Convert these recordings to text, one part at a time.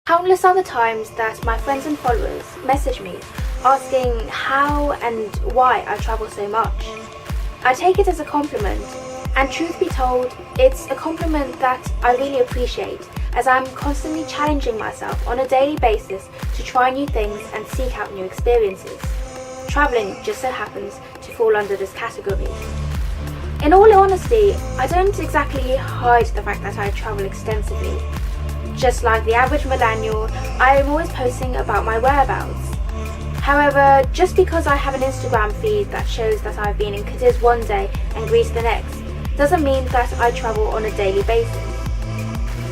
Countless are the times that my friends and followers message me asking how and why I travel so much. I take it as a compliment, and truth be told, it's a compliment that I really appreciate, as I'm constantly challenging myself on a daily basis to try new things and seek out new experiences. Travelling just so happens to fall under this category. In all honesty, I don't exactly hide the fact that I travel extensively. Just like the average millennial, I am always posting about my whereabouts. However, just because I have an Instagram feed that shows that I've been in Cadiz one day and Greece the next, doesn't mean that I travel on a daily basis.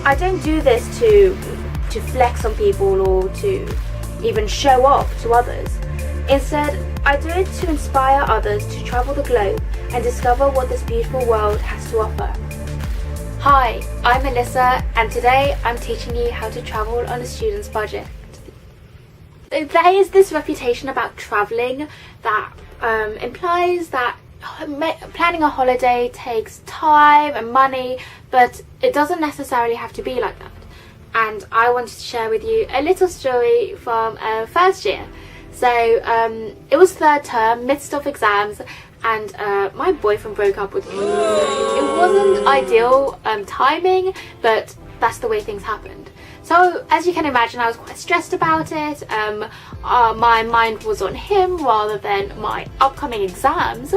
I don't do this to flex on people or to even show off to others. Instead, I do it to inspire others to travel the globe and discover what this beautiful world has to offer. Hi, I'm Melissa, and today I'm teaching you how to travel on a student's budget. There is this reputation about travelling that implies that planning a holiday takes time and money, but it doesn't necessarily have to be like that. And I wanted to share with you a little story from first year. So it was third term, midst of exams, and my boyfriend broke up with me. So it wasn't ideal timing, but that's the way things happened. So as you can imagine, I was quite stressed about it. My mind was on him rather than my upcoming exams.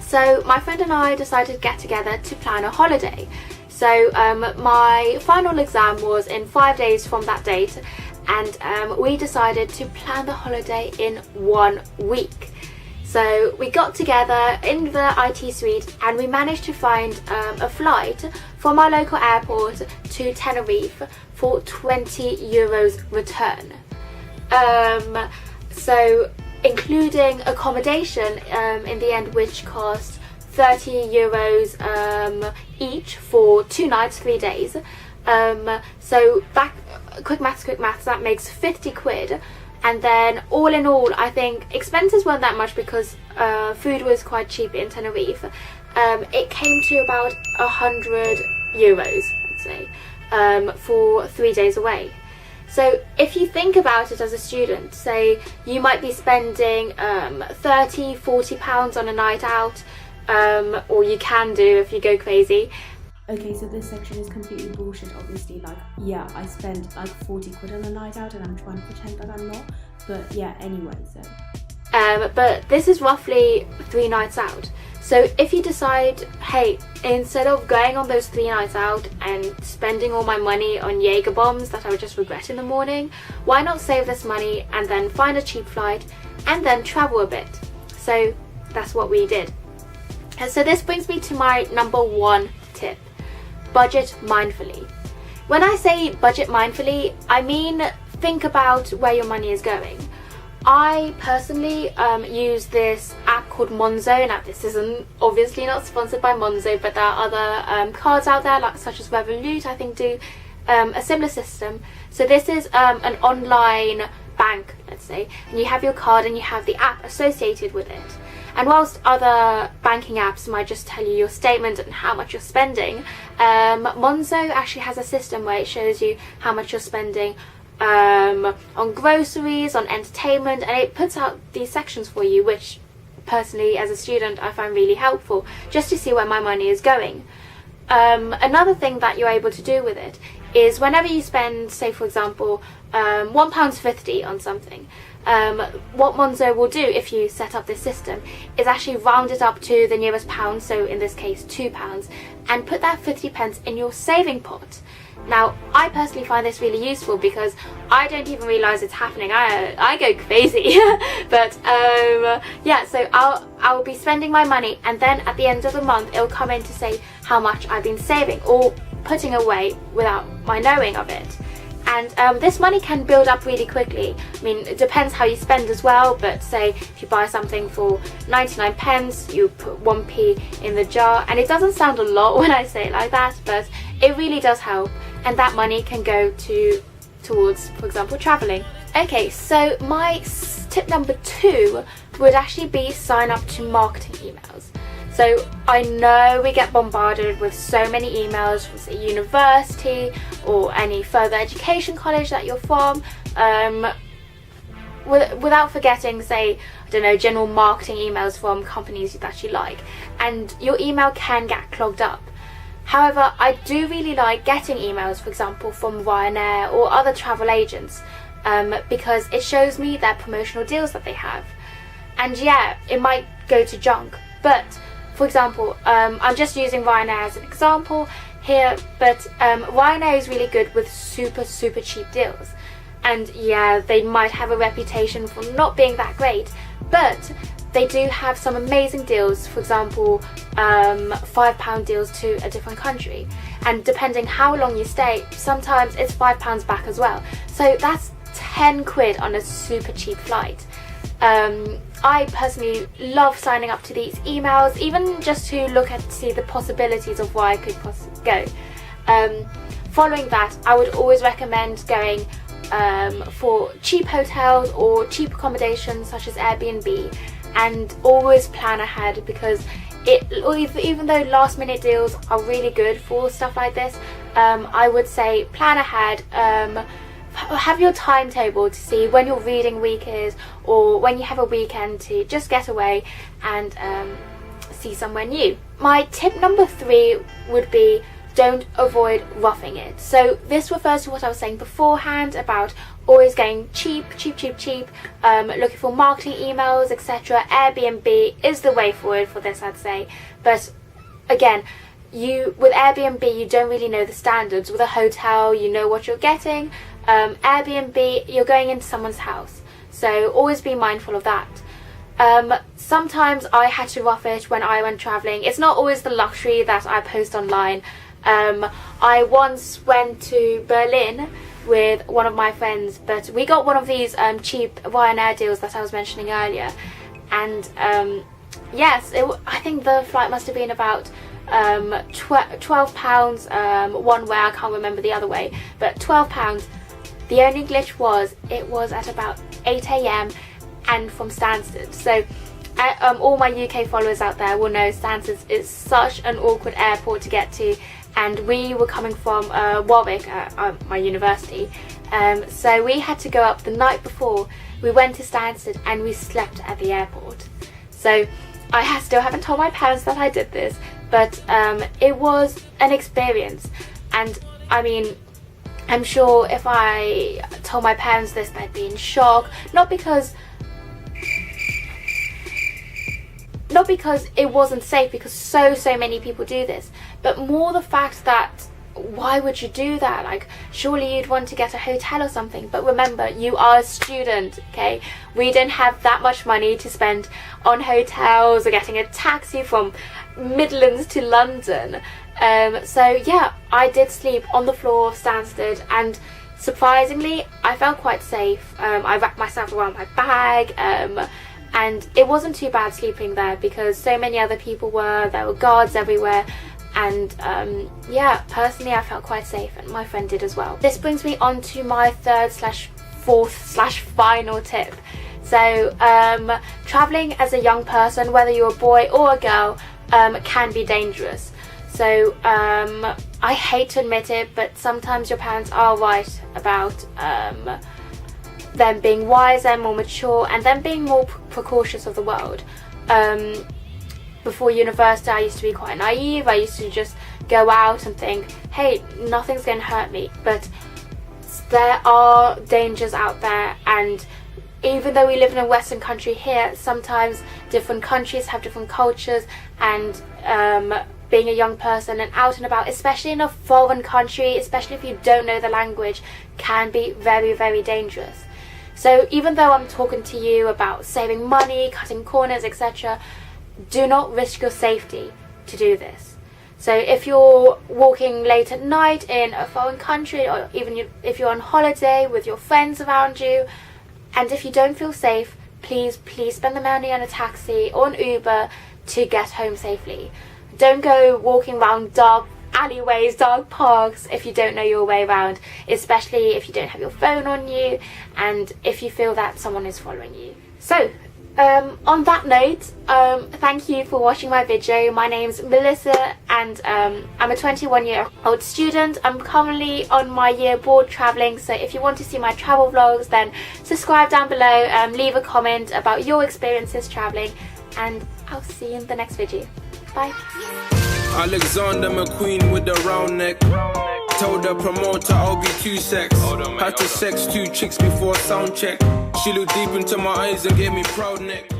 So my friend and I decided to get together to plan a holiday. So my final exam was in 5 days from that date, and we decided to plan the holiday in 1 week. So we got together in the IT suite and we managed to find a flight from our local airport to Tenerife for €20 return. So including accommodation in the end, which cost €30 each for 2 nights, 3 days. So back, quick maths, that makes 50 quid. And then all in all, I think expenses weren't that much because food was quite cheap in Tenerife. It came to about €100, let's say, for 3 days away. So if you think about it as a student, say you might be spending £30–40 on a night out, or you can do if you go crazy. Okay, so this section is completely bullshit, obviously. Like, yeah, I spend like 40 quid on a night out and I'm trying to pretend that I'm not. But yeah, anyway, so. But this is roughly 3 nights out. So if you decide, hey, instead of going on those 3 nights out and spending all my money on Jaeger bombs that I would just regret in the morning, why not save this money and then find a cheap flight and then travel a bit? So that's what we did. And so this brings me to my number 1 tip. Budget mindfully. When I say budget mindfully, I mean think about where your money is going. I personally use this app called Monzo. Now this isn't obviously not sponsored by Monzo, but there are other cards out there, like such as Revolut, I think, do a similar system. So this is an online bank, let's say, and you have your card and you have the app associated with it. And whilst other banking apps might just tell you your statement and how much you're spending, Monzo actually has a system where it shows you how much you're spending on groceries, on entertainment, and it puts out these sections for you, which personally as a student I find really helpful, just to see where my money is going. Another thing that you're able to do with it is whenever you spend, say for example, £1.50 on something, what Monzo will do if you set up this system is actually round it up to the nearest pound, so in this case £2, and put that 50p in your saving pot. Now I personally find this really useful because I don't even realise it's happening. I go crazy. But yeah, so I'll be spending my money, and then at the end of the month it'll come in to say how much I've been saving or putting away without my knowing of it. And this money can build up really quickly. I mean, it depends how you spend as well, but say if you buy something for 99p, you put 1p in the jar, and it doesn't sound a lot when I say it like that, but it really does help, and that money can go towards, for example, travelling. Okay, so my tip number 2 would actually be sign up to marketing emails. So I know we get bombarded with so many emails from, say, university or any further education college that you're from, without forgetting, say, I don't know, general marketing emails from companies that you like, and your email can get clogged up. However, I do really like getting emails, for example, from Ryanair or other travel agents, because it shows me their promotional deals that they have. And yeah, it might go to junk, but for example, I'm just using Ryanair as an example here, but Ryanair is really good with super cheap deals. And yeah, they might have a reputation for not being that great, but they do have some amazing deals. For example, £5 deals to a different country, and depending how long you stay, sometimes it's £5 back as well. So that's 10 quid on a super cheap flight. I personally love signing up to these emails, even just to look at see the possibilities of where I could possibly go. Following that, I would always recommend going for cheap hotels or cheap accommodations such as Airbnb, and always plan ahead, because even though last minute deals are really good for stuff like this, I would say plan ahead. Have your timetable to see when your reading week is, or when you have a weekend to just get away and see somewhere new. My tip number 3 would be, don't avoid roughing it. So this refers to what I was saying beforehand about always going cheap, looking for marketing emails, etc. Airbnb is the way forward for this, I'd say. But again, with Airbnb, you don't really know the standards. With a hotel, you know what you're getting. Airbnb, you're going into someone's house, so always be mindful of that. Sometimes I had to rough it when I went travelling. It's not always the luxury that I post online. I once went to Berlin with one of my friends, but we got one of these cheap Ryanair deals that I was mentioning earlier, and yes, I think the flight must have been about £12 one way. I can't remember the other way, but £12. The only glitch was it was at about 8 AM and from Stansted. So all my UK followers out there will know Stansted is such an awkward airport to get to, and we were coming from Warwick, my university, so we had to go up the night before. We went to Stansted and we slept at the airport. So I still haven't told my parents that I did this, but it was an experience, and I mean, I'm sure if I told my parents this, they'd be in shock. Not because it wasn't safe, because so many people do this, but more the fact that why would you do that? Like, surely you'd want to get a hotel or something. But remember, you are a student, okay? We don't have that much money to spend on hotels or getting a taxi from Midlands to London. So yeah, I did sleep on the floor of Stansted, and surprisingly I felt quite safe. I wrapped myself around my bag, and it wasn't too bad sleeping there, because so many other people there were guards everywhere, and yeah, personally I felt quite safe, and my friend did as well. This brings me on to my 3rd/4th/final tip. So traveling as a young person, whether you're a boy or a girl, can be dangerous. So I hate to admit it, but sometimes your parents are right about them being wiser, more mature, and them being more precautious of the world. Before university, I used to be quite naive. I used to just go out and think, hey, nothing's going to hurt me. But there are dangers out there, and even though we live in a Western country here, sometimes different countries have different cultures, and being a young person and out and about, especially in a foreign country, especially if you don't know the language, can be very dangerous. So even though I'm talking to you about saving money, cutting corners, etc., do not risk your safety to do this. So if you're walking late at night in a foreign country, or even if you're on holiday with your friends around you, and if you don't feel safe, please spend the money on a taxi or an Uber to get home safely. Don't go walking around dark alleyways, dark parks if you don't know your way around, especially if you don't have your phone on you and if you feel that someone is following you. So On that note, thank you for watching my video. My name's Melissa and I'm a 21-year-old student. I'm currently on my year board travelling, so if you want to see my travel vlogs, then subscribe down below, leave a comment about your experiences travelling, and I'll see you in the next video. Bye. Alexander McQueen with the round neck. Told the promoter I'll be 2 sex. Had to sex 2 chicks before sound check. She looked deep into my eyes and gave me proud neck.